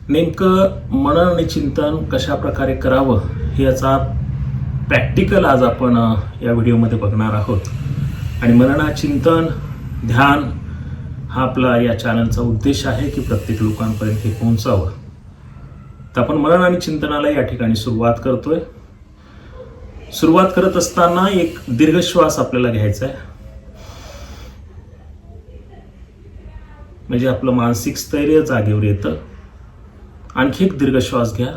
नेमकं मनन आणि चिंतन कशा प्रकारे करावं हे याचा प्रॅक्टिकल आज आपण या व्हिडिओमध्ये बघणार आहोत. आणि मनन चिंतन ध्यान हा आपला या चॅनलचा उद्देश आहे की प्रत्येक लोकांपर्यंत हे पोहोचावं. तर आपण मनन आणि चिंतनाला या ठिकाणी सुरुवात करतोय. सुरुवात करत असताना एक दीर्घ श्वास आपल्याला घ्यायचा आहे, म्हणजे आपलं मानसिक स्थैर्य जागेवर येतं. आणखी एक दीर्घ श्वास घ्या.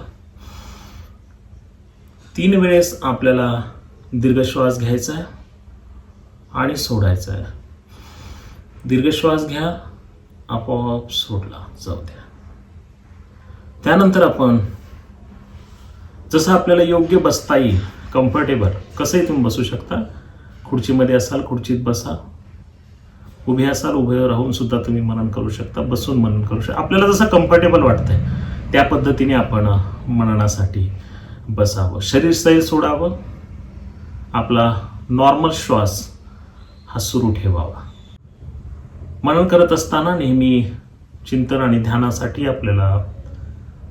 3 वेळेस आपल्याला दीर्घ श्वास घ्यायचा आहे आणि सोडायचा आहे. दीर्घ श्वास घ्या, आपोआप सोडला जाऊ द्या. त्यानंतर आपण जसं आपल्याला योग्य बसता येईल, कम्फर्टेबल कसंही तुम्ही बसू शकता. खुर्चीमध्ये असाल खुर्चीत बसा, उभे असाल उभे राहून सुद्धा तुम्ही मनन करू शकता, बसून मनन करू शकता. आपल्याला जसं कम्फर्टेबल वाटतंय त्या पद्धतीने आपण मननासाठी बसावं. शरीर सैल सोडावं, आपला नॉर्मल श्वास हा सुरू ठेवावा. मनन करत असताना नेहमी चिंतन आणि ध्यानासाठी आपल्याला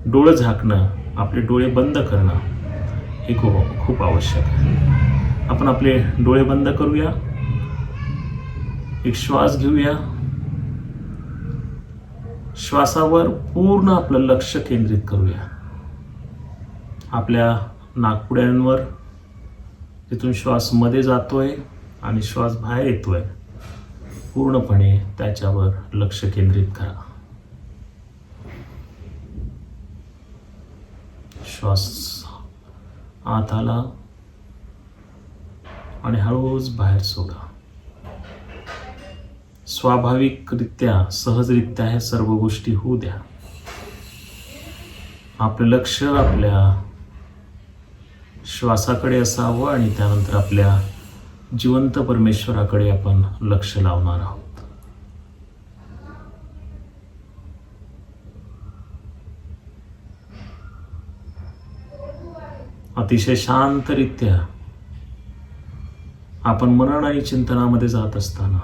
डोळे झाकणं, आपले डोळे बंद करणं हे खूप आवश्यक आहे. आपण आपले डोळे बंद करूया, एक श्वास घेऊया. श्वासावर पूर्ण आपलं लक्ष केंद्रित करूया. आपल्या नाकपुड्यांवर तिथून श्वास मध्ये जातोय आणि श्वास बाहेर येतोय, पूर्णपणे त्याच्यावर लक्ष केंद्रित करा. श्वास आत आला आणि हळूच बाहेर सोडा. स्वाभाविकरित्या सहजरित्या ह्या सर्व गोष्टी होऊ द्या. आपलं लक्ष आपल्या श्वासाकडे असावं आणि त्यानंतर आपल्या जिवंत परमेश्वराकडे आपण लक्ष लावणार आहोत. अतिशय शांतरित्या आपण मनन आणि चिंतनामध्ये जात असताना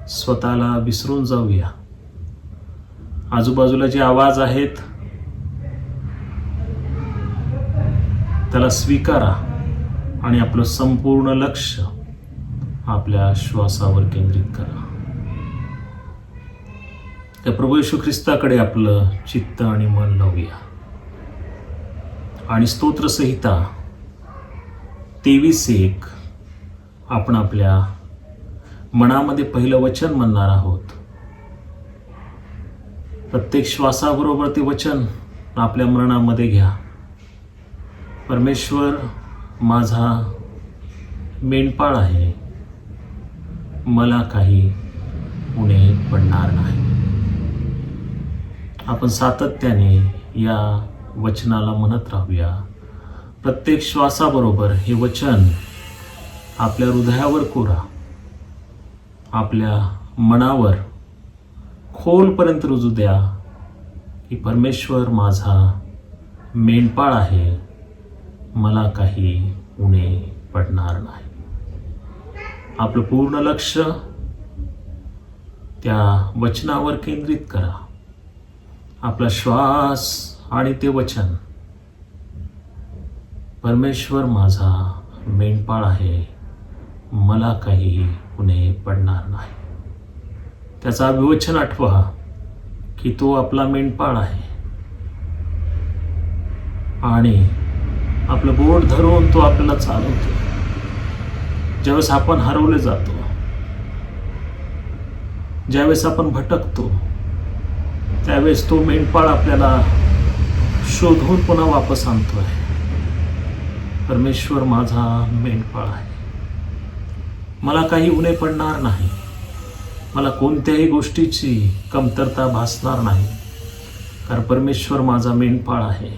स्वतःला विसरून जाऊया. आजूबाजूला जे आवाज आहेत त्याला स्वीकारा आणि आपलं संपूर्ण लक्ष आपल्या श्वासावर केंद्रित करा. त्या प्रभू येशू ख्रिस्ताकडे आपलं चित्त आणि मन लावूया. आणि स्तोत्र संहिता 23:1 आपण आपल्या मनामध्ये पहिलं वचन म्हणणार आहोत. प्रत्येक श्वासाबरोबर ते वचन आपल्या मनामध्ये घ्या. परमेश्वर माझा मेंढपाळ आहे, मला काही उणे पडणार नाही. आपण सातत्याने या वचनाला म्हणत राहूया. प्रत्येक श्वासाबरोबर हे वचन आपल्या हृदयावर कोरा, आपल्या मनावर खोलपर्यंत रुजू द्या की परमेश्वर माझा मेंढपाळ आहे, मला काही उणे पडणार नाही. आपलं पूर्ण लक्ष त्या वचनावर केंद्रित करा. आपला श्वास आणि ते वचन, परमेश्वर माझा मेंढपाळ आहे, मला काही उणे पडणार नाही. त्याचा अभिवचन आठवा की तो आपला मेंढपाळ आहे आणि आपलं बोट धरून तो आपल्याला चालवतो. ज्यावेळेस आपण हरवले जातो, ज्यावेळेस आपण भटकतो, त्यावेळेस तो मेंढपाळ आपल्याला शोधून पुन्हा वापस आणतोय. परमेश्वर माझा मेंढपाळ आहे, मला काही उणे पडणार नाही, मला कोणत्याही गोष्टीची कमतरता भासणार नाही, कारण परमेश्वर माझा मेंढपाळ आहे.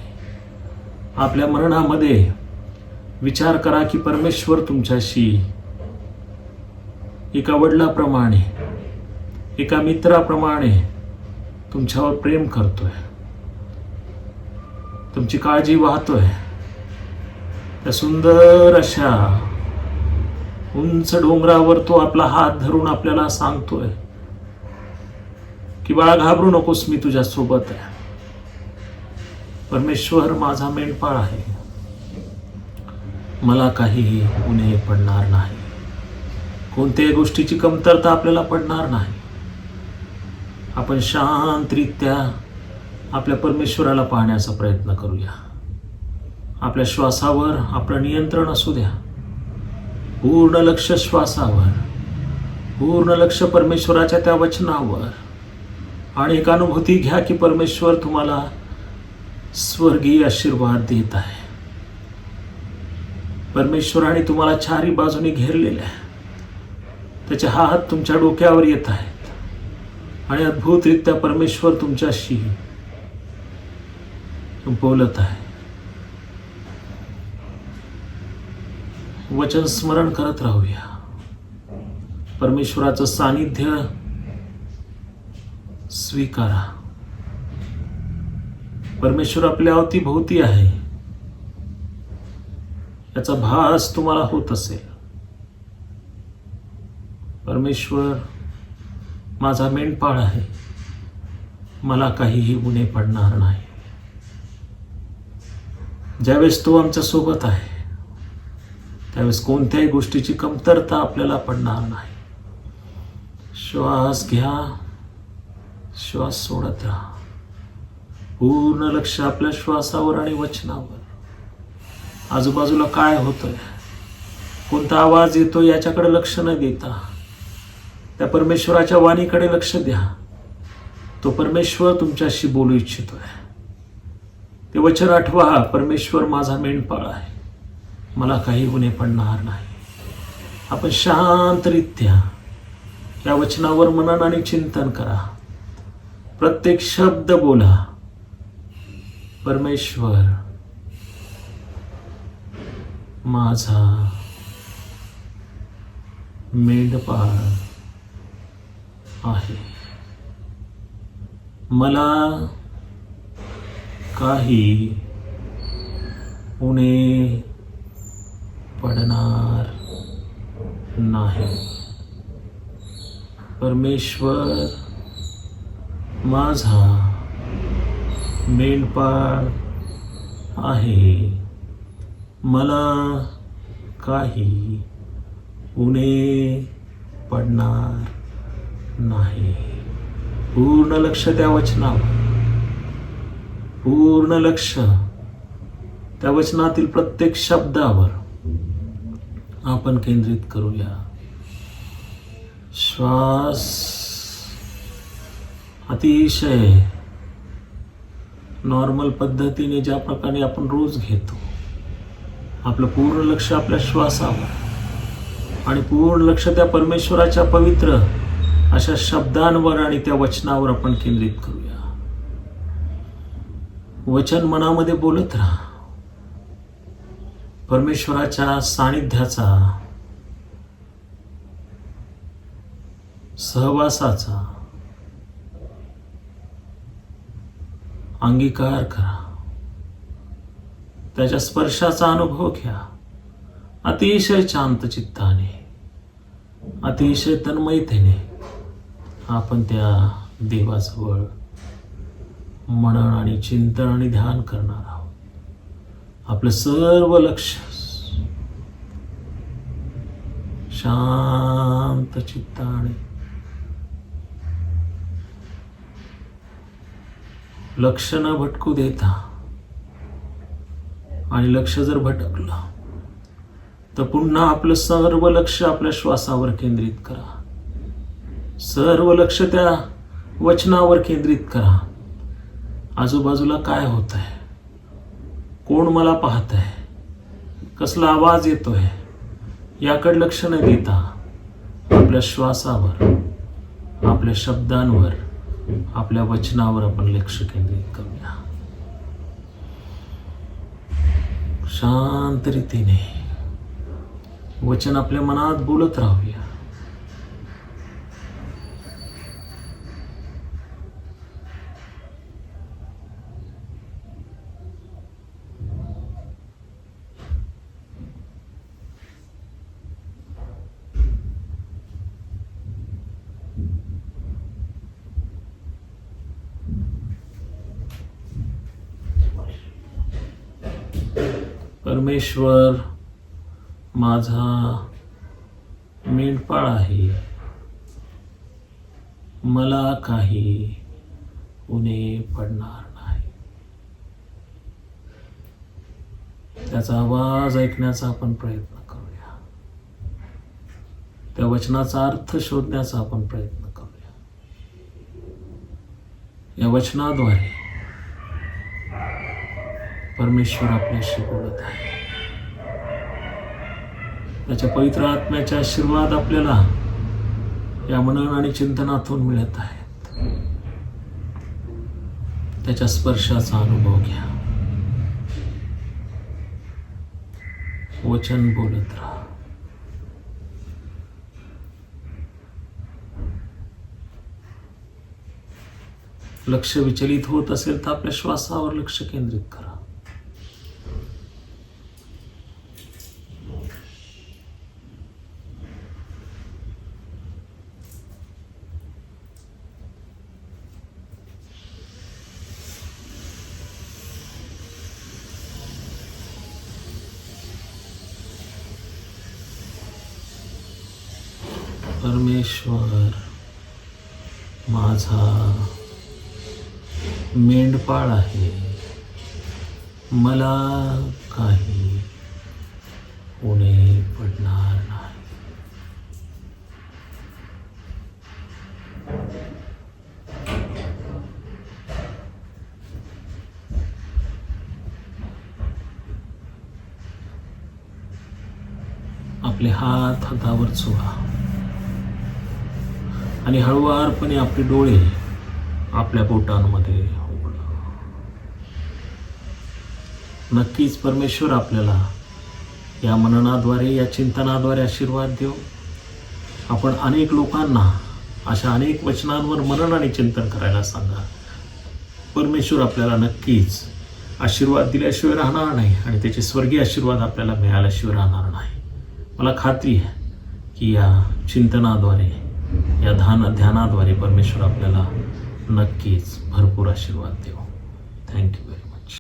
आपल्या मरणामध्ये विचार करा की परमेश्वर तुमच्याशी एका वडिलाप्रमाणे, एका मित्राप्रमाणे तुमच्यावर प्रेम करतोय, तुमची काळजी वाहतोय. त्या सुंदर अशा उंच डोंगरावर तो आपला हात धरून आपल्याला सांगतोय की बाळा घाबरू नकोस, मी तुझ्या सोबत आहे. परमेश्वर माझा मेंढपाळ आहे, मला काहीही उणे पडणार नाही. कोणत्याही गोष्टीची कमतरता आपल्याला पडणार नाही. आपण शांतरित्या आपल्या परमेश्वराला पाहण्याचा प्रयत्न करूया. आपल्या श्वासावर आपलं नियंत्रण असू द्या. पूर्ण लक्ष श्वासावर, पूर्ण लक्ष परमेश्वराच्या त्या वचनावर, आणि एक अनुभूती घ्या की परमेश्वर तुम्हाला स्वर्गीय आशीर्वाद देत आहे. परमेश्वराने तुम्हाला चारी बाजूने घेरलेले आहे. त्याचे हात तुमच्या डोक्यावर येत आहेत आणि अद्भुतरित्या परमेश्वर तुमच्याशी बोलत आहे. वचन स्मरण करत राहूया. परमेश्वराचं सानिध्य स्वीकारा. परमेश्वर आपल्या अवतीभोवती आहे याचा भास तुम्हाला होत असेल. परमेश्वर माझा मेंढपाळ आहे, मला काहीही उणे पडणार नाही. ज्यावेळेस तो आमच्या सोबत आहे त्यावेळेस कोणत्याही गोष्टीची कमतरता आपल्याला पडणार नाही. श्वास घ्या, श्वास सोडत राहा. पूर्ण लक्ष आपल्या श्वासावर आणि वचनावर. आजूबाजूला काय होतंय, कोणता आवाज येतो याच्याकडे लक्ष न देता त्या परमेश्वराच्या वाणीकडे लक्ष द्या. तो परमेश्वर तुमच्याशी बोलू इच्छितोय. ते वचन आठवा, परमेश्वर माझा मेंढपाळ आहे, मला काही उणे पडणार नाही. आपण शांतरित्या या वचनावर मनन आणि चिंतन करा. प्रत्येक शब्द बोला. परमेश्वर माझा मेंढपाळ आहे, मला काही उणे पडणार नाही. परमेश्वर माझा मेंढपाळ आहे, मला काही उणे पडणार नाही. पूर्ण लक्ष त्या वचनावर, पूर्ण लक्ष त्या वचनातील प्रत्येक शब्दावर आपण केंद्रित करूया. श्वास अतिशय नॉर्मल पद्धतीने ज्या प्रकारे आपण रोज घेतो, आपलं पूर्ण लक्ष आपल्या श्वासावर आणि पूर्ण लक्ष त्या परमेश्वराच्या पवित्र अशा शब्दांवर आणि त्या वचनावर आपण केंद्रित करूया. वचन मनामध्ये बोलत राहा. परमेश्वराच्या सानिध्याचा, सहवासाचा अंगीकार करा. त्याच्या स्पर्शाचा अनुभव घ्या. अतिशय शांत चित्ताने, अतिशय तन्मयतेने आपण त्या देवाजवळ मनन आणि चिंतन आणि ध्यान करणार आहोत. आपलं सर्व लक्ष शांत चित्ताने, लक्ष न भटकू देता, आणि लक्ष जर भटकलं तर पुन्हा आपलं सर्व लक्ष आपल्या श्वासावर केंद्रित करा. सर्व लक्ष त्या वचनावर केंद्रित करा. आजूबाजूला काय होत आहे, कोण मला पाहत आहे, कसला आवाज येतोय याकडे लक्ष न देता आपल्या श्वासावर, आपल्या शब्दांवर, आपल्या वचनावर आपण लक्ष केंद्रित करूया. शांत रीतीने वचन आपल्या मनात बोलत राहूया. परमेश्वर माझा मेंढपाळ आहे, मला काही उणे पडणार नाही. त्याचा आवाज ऐकण्याचा आपण प्रयत्न करूया. त्या वचनाचा अर्थ शोधण्याचा आपण प्रयत्न करूया. या वचनाद्वारे परमेश्वर आपल्याशी बोलत आहे. त्याच्या पवित्र आत्म्याचे आशीर्वाद आपल्याला या मनन आणि चिंतनातून मिळत आहेत. त्याच्या स्पर्शाचा अनुभव घ्या. वचन बोलत राहा. लक्ष विचलित होत असेल तर आपल्या श्वासावर लक्ष केंद्रित करा. परमेश्वर माझा मेंढपाळ आहे, मला काही उणे पडणार नाही. आपले हात हातावर चोळा आणि हळुवारपणे आपले डोळे आपल्या बोटांमध्ये उघडा. नक्कीच परमेश्वर आपल्याला या मननाद्वारे, या चिंतनाद्वारे आशीर्वाद देऊ. आपण अनेक लोकांना अशा अनेक वचनांवर मनन आणि चिंतन करायला सांगा. परमेश्वर आपल्याला नक्कीच आशीर्वाद दिल्याशिवाय राहणार नाही आणि त्याचे स्वर्गीय आशीर्वाद आपल्याला मिळाल्याशिवाय राहणार नाही. मला खात्री आहे की या चिंतनाद्वारे, या ध्यानाद्वारे परमेश्वर आपल्याला नक्कीच भरपूर आशीर्वाद देऊ. थँक्यू.